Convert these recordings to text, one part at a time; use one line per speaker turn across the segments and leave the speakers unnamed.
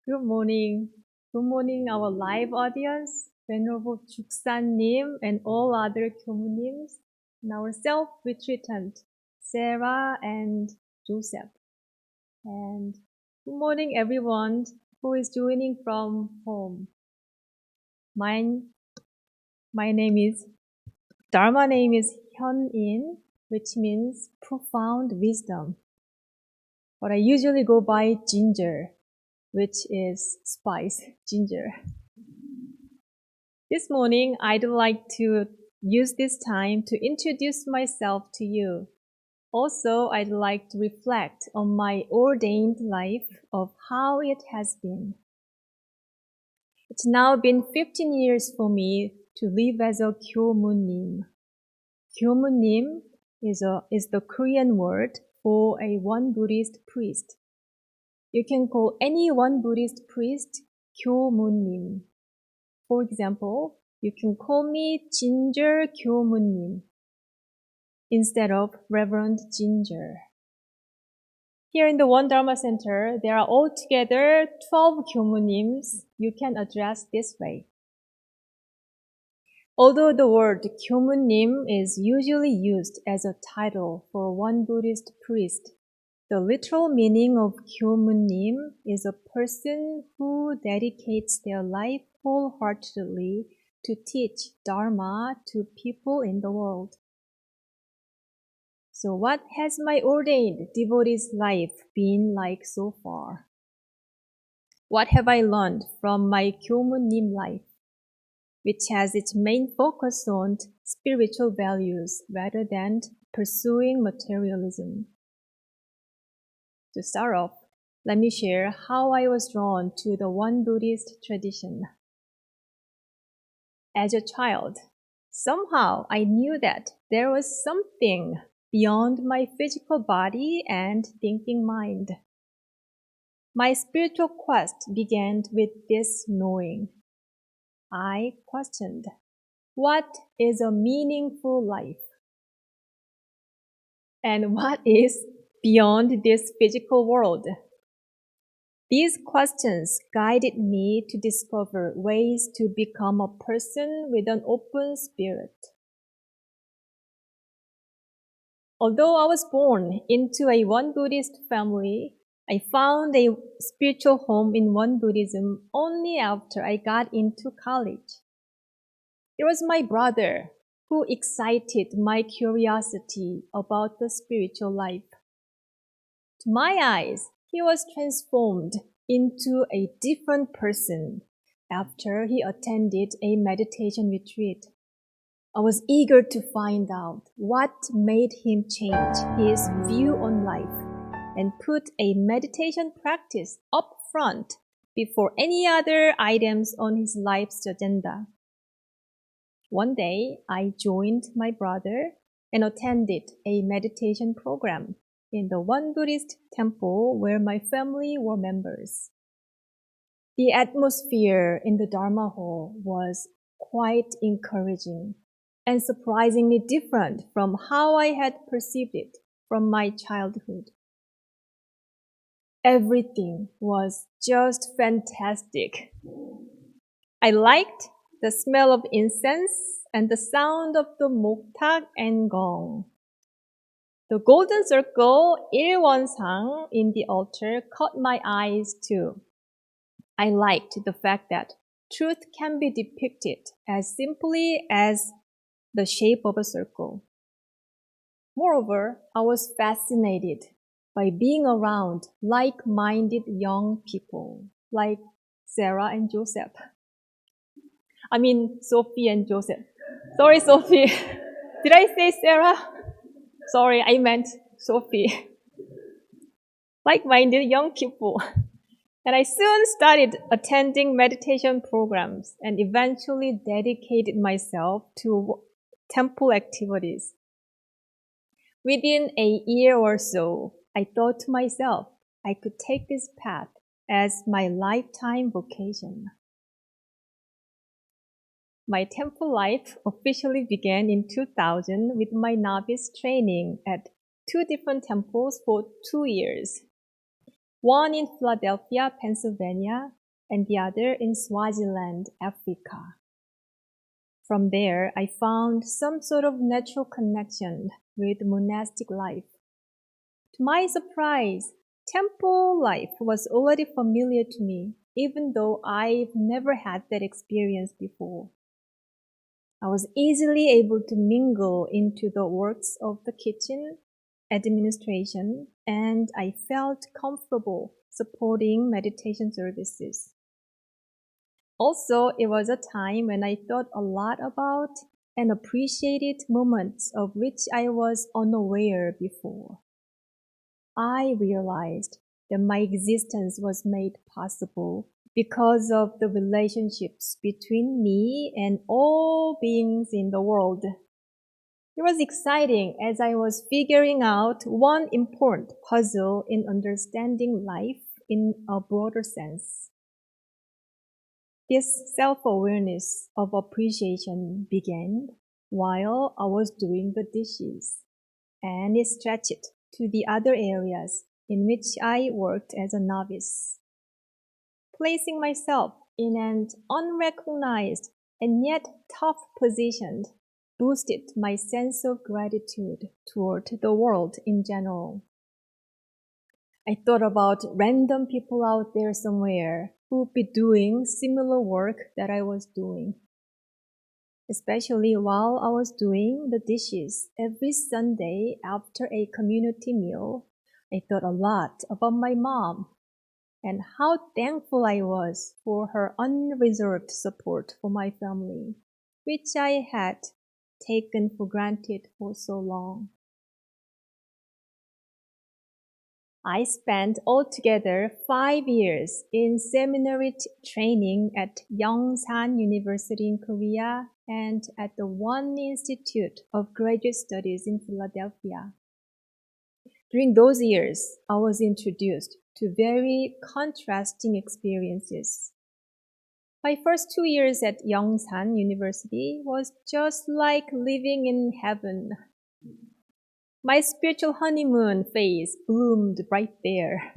Good morning. Good morning, our live audience, Venerable Juksan-nim and all other Kyomunims, and our self-retreatant, Sarah and Joseph. And good morning, everyone who is joining from home. My Dharma name is Hyun-in, which means profound wisdom. But I usually go by Ginger, which is spice, ginger. This morning, I'd like to use this time to introduce myself to you. Also, I'd like to reflect on my ordained life of how it has been. It's now been 15 years for me to live as a Kyomunim. Kyomunim is the Korean word for a Won Buddhist priest. You can call any Won Buddhist priest Kyomunim. For example, you can call me Ginger Kyomunim instead of Reverend Ginger. Here in the Won Dharma Center, there are altogether 12 Kyomunims you can address this way. Although the word Kyomunim is usually used as a title for one Buddhist priest, the literal meaning of Kyomunim is a person who dedicates their life wholeheartedly to teach Dharma to people in the world. So what has my ordained devotee's life been like so far? What have I learned from my Kyomunim life, which has its main focus on spiritual values rather than pursuing materialism? To start off, let me share how I was drawn to the Won Buddhist tradition. As a child, somehow I knew that there was something beyond my physical body and thinking mind. My spiritual quest began with this knowing. I questioned, what is a meaningful life? And what is beyond this physical world? These questions guided me to discover ways to become a person with an open spirit. Although I was born into a Won Buddhist family, I found a spiritual home in Won Buddhism only after I got into college. It was my brother who excited my curiosity about the spiritual life. To my eyes, he was transformed into a different person after he attended a meditation retreat. I was eager to find out what made him change his view on life and put a meditation practice up front before any other items on his life's agenda. One day, I joined my brother and attended a meditation program in the Won Buddhist temple where my family were members. The atmosphere in the Dharma hall was quite encouraging and surprisingly different from how I had perceived it from my childhood. Everything was just fantastic. I liked the smell of incense and the sound of the moktak and gong. The golden circle, ilwonsang, in the altar caught my eyes too. I liked the fact that truth can be depicted as simply as the shape of a circle. Moreover, I was fascinated by being around like-minded young people like Sarah and Joseph. Sophie and Joseph. Sorry, Sophie. Did I say Sarah? Sorry, I meant Sophie. Like-minded young people. And I soon started attending meditation programs and eventually dedicated myself to temple activities. Within a year or so, I thought to myself I could take this path as my lifetime vocation. My temple life officially began in 2000 with my novice training at 2 different temples for 2 years. one in Philadelphia, Pennsylvania, and the other in Swaziland, Africa. From there, I found some sort of natural connection with monastic life. To my surprise, temple life was already familiar to me, even though I've never had that experience before. I was easily able to mingle into the works of the kitchen, administration, and I felt comfortable supporting meditation services. Also, it was a time when I thought a lot about and appreciated moments of which I was unaware before. I realized that my existence was made possible because of the relationships between me and all beings in the world. It was exciting as I was figuring out one important puzzle in understanding life in a broader sense. This self-awareness of appreciation began while I was doing the dishes, and it stretched to the other areas in which I worked as a novice. Placing myself in an unrecognized and yet tough position boosted my sense of gratitude toward the world in general. I thought about random people out there somewhere who would be doing similar work that I was doing. Especially while I was doing the dishes every Sunday after a community meal, I thought a lot about my mom and how thankful I was for her unreserved support for my family, which I had taken for granted for so long. I spent altogether 5 years in seminary training at YoungSan University in Korea and at the Won Institute of Graduate Studies in Philadelphia. During those years, I was introduced to very contrasting experiences. My first 2 years at YoungSan University was just like living in heaven. My spiritual honeymoon phase bloomed right there.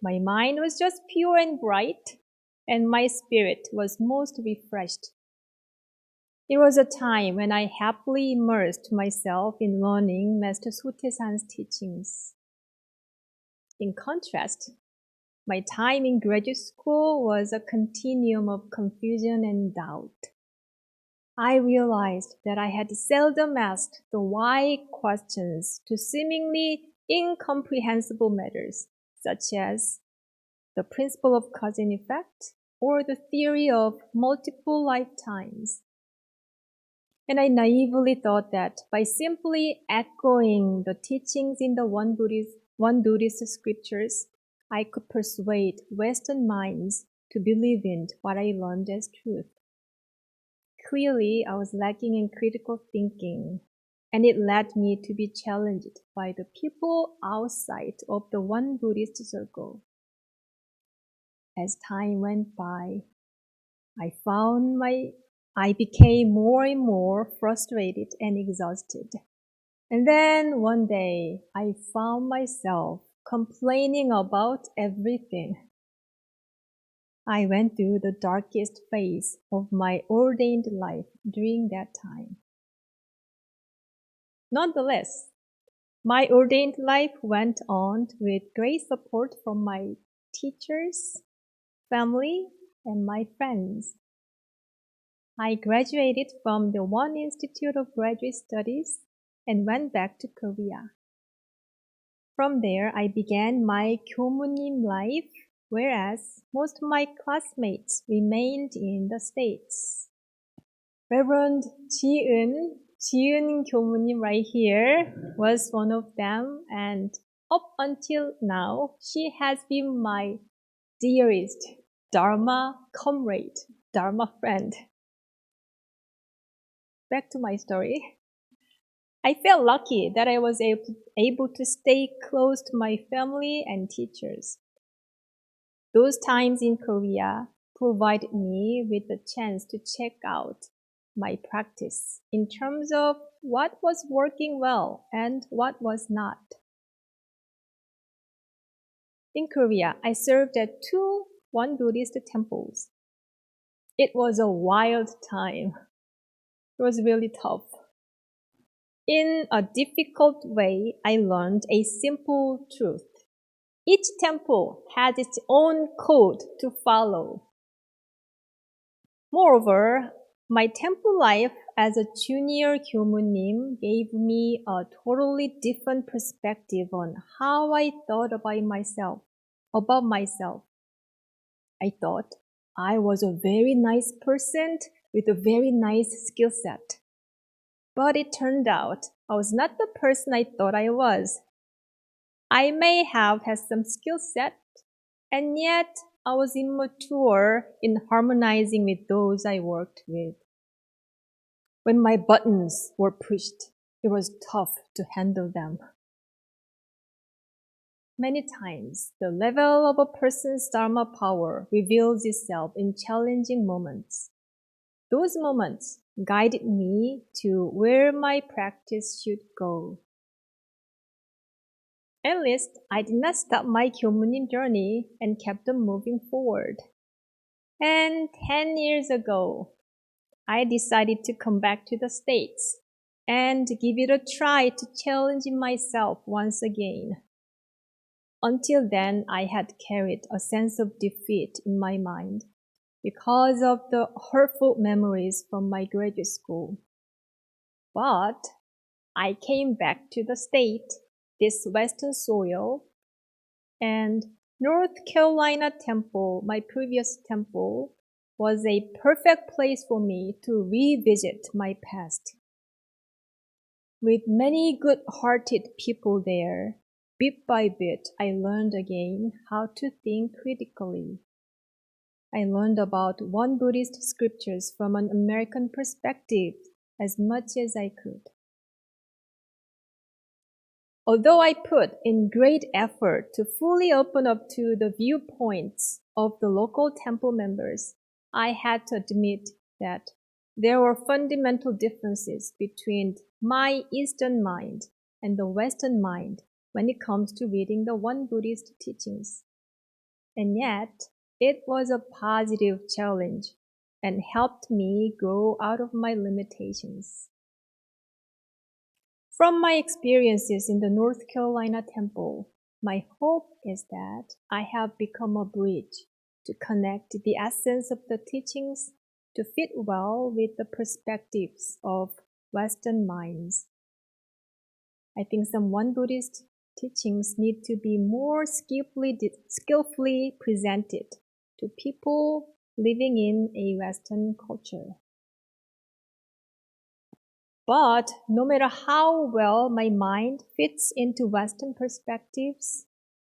My mind was just pure and bright, and my spirit was most refreshed. It was a time when I happily immersed myself in learning Master Sotaesan's teachings. In contrast, my time in graduate school was a continuum of confusion and doubt. I realized that I had seldom asked the why questions to seemingly incomprehensible matters, such as the principle of cause and effect or the theory of multiple lifetimes. And I naively thought that by simply echoing the teachings in the Won Buddhist scriptures, I could persuade Western minds to believe in what I learned as truth. Clearly, I was lacking in critical thinking, and it led me to be challenged by the people outside of the Won Buddhist circle. As time went by, I became more and more frustrated and exhausted. And then one day, I found myself complaining about everything. I went through the darkest phase of my ordained life during that time. Nonetheless, my ordained life went on with great support from my teachers, family, and my friends. I graduated from the Won Institute of Graduate Studies and went back to Korea. From there, I began my Kyomunim life, whereas most of my classmates remained in the States. Reverend Jihyeon Kyomunim right here was one of them, and up until now, she has been my dearest Dharma comrade, Dharma friend. Back to my story. I felt lucky that I was able to stay close to my family and teachers. Those times in Korea provided me with the chance to check out my practice in terms of what was working well and what was not. In Korea, I served at 2 Won Buddhist temples. It was a wild time. It was really tough. In a difficult way, I learned a simple truth. Each temple had its own code to follow. Moreover, my temple life as a junior Kyomunim gave me a totally different perspective on how I thought about myself. I thought I was a very nice person with a very nice skill set. But it turned out I was not the person I thought I was. I may have had some skill set, and yet I was immature in harmonizing with those I worked with. When my buttons were pushed, it was tough to handle them. Many times, the level of a person's Dharma power reveals itself in challenging moments. Those moments guided me to where my practice should go. At least, I did not stop my Kyomunim journey and kept on moving forward. And 10 years ago, I decided to come back to the States and give it a try to challenge myself once again. Until then, I had carried a sense of defeat in my mind because of the hurtful memories from my graduate school. But I came back to the state, this western soil, and North Carolina temple, my previous temple, was a perfect place for me to revisit my past. With many good-hearted people there, bit by bit, I learned again how to think critically. I learned about Won Buddhist scriptures from an American perspective as much as I could. Although I put in great effort to fully open up to the viewpoints of the local temple members, I had to admit that there were fundamental differences between my Eastern mind and the Western mind when it comes to reading the Won Buddhist teachings. And yet, it was a positive challenge and helped me grow out of my limitations. From my experiences in the North Carolina temple, my hope is that I have become a bridge to connect the essence of the teachings to fit well with the perspectives of Western minds. I think some Won Buddhist teachings need to be more skillfully presented to people living in a Western culture. But no matter how well my mind fits into Western perspectives,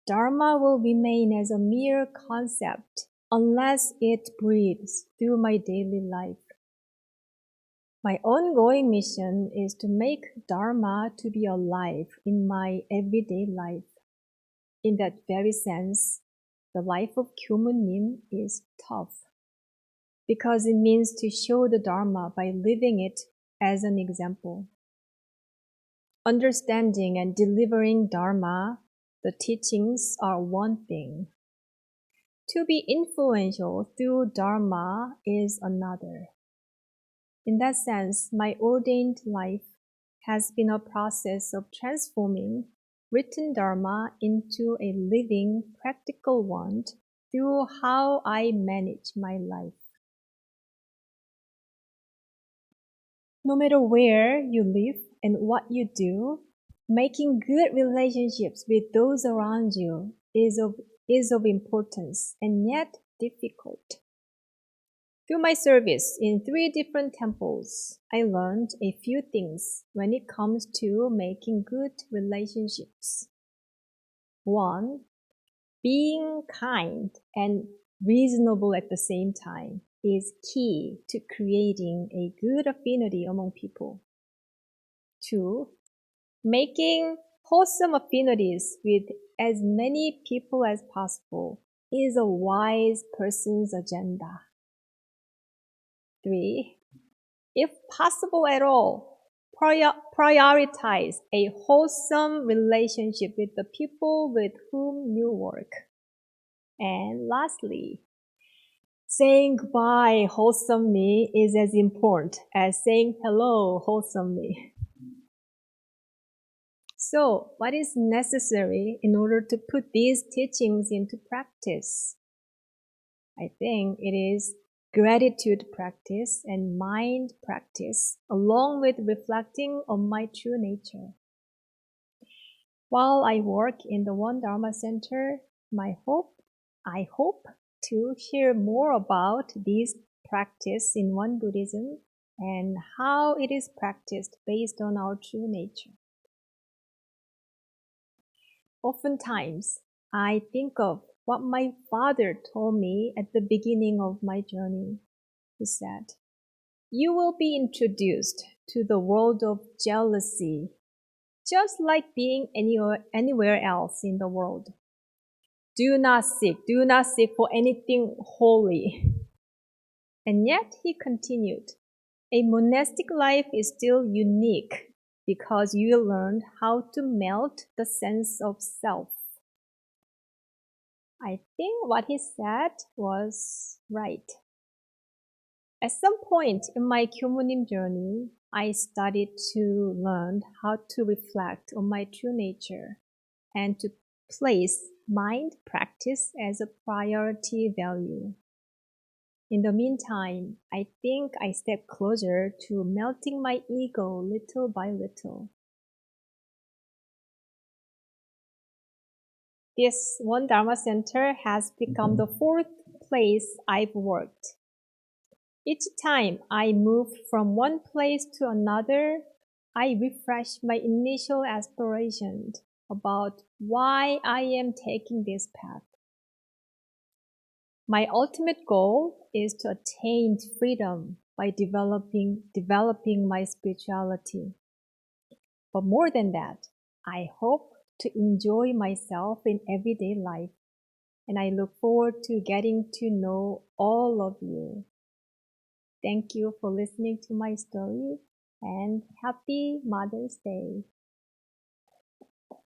Dharma will remain as a mere concept unless it breathes through my daily life. My ongoing mission is to make Dharma to be alive in my everyday life. In that very sense, the life of Kyomunim is tough because it means to show the Dharma by living it as an example. Understanding and delivering Dharma, the teachings, are one thing. To be influential through Dharma is another. In that sense, my ordained life has been a process of transforming written Dharma into a living, practical one through how I manage my life. No matter where you live and what you do, making good relationships with those around you is of importance and yet difficult. Through my service in 3 different temples, I learned a few things when it comes to making good relationships. 1. Being kind and reasonable at the same time is key to creating a good affinity among people. 2. Making wholesome affinities with as many people as possible is a wise person's agenda. 3. If possible at all, prioritize a wholesome relationship with the people with whom you work. And lastly, saying goodbye wholesomely is as important as saying hello wholesomely. So, what is necessary in order to put these teachings into practice? I think it is gratitude practice and mind practice, along with reflecting on my true nature. While I work in the Won Dharma Center, I hope to hear more about this practice in Won Buddhism and how it is practiced based on our true nature. Oftentimes, I think of what my father told me at the beginning of my journey. He said, "You will be introduced to the world of jealousy, just like being anywhere else in the world. Do not seek for anything holy." And yet, he continued, "A monastic life is still unique because you learned how to melt the sense of self." I think what he said was right. At some point in my Kyomunim journey, I started to learn how to reflect on my true nature and to place mind practice as a priority value. In the meantime, I think I stepped closer to melting my ego little by little. This Won Dharma Center has become the fourth place I've worked. Each time I moved from one place to another, I refreshed my initial aspirations about why I am taking this path. My ultimate goal is to attain freedom by developing my spirituality. But more than that, I hope to enjoy myself in everyday life, and I look forward to getting to know all of you. Thank you for listening to my story, and happy Mother's Day.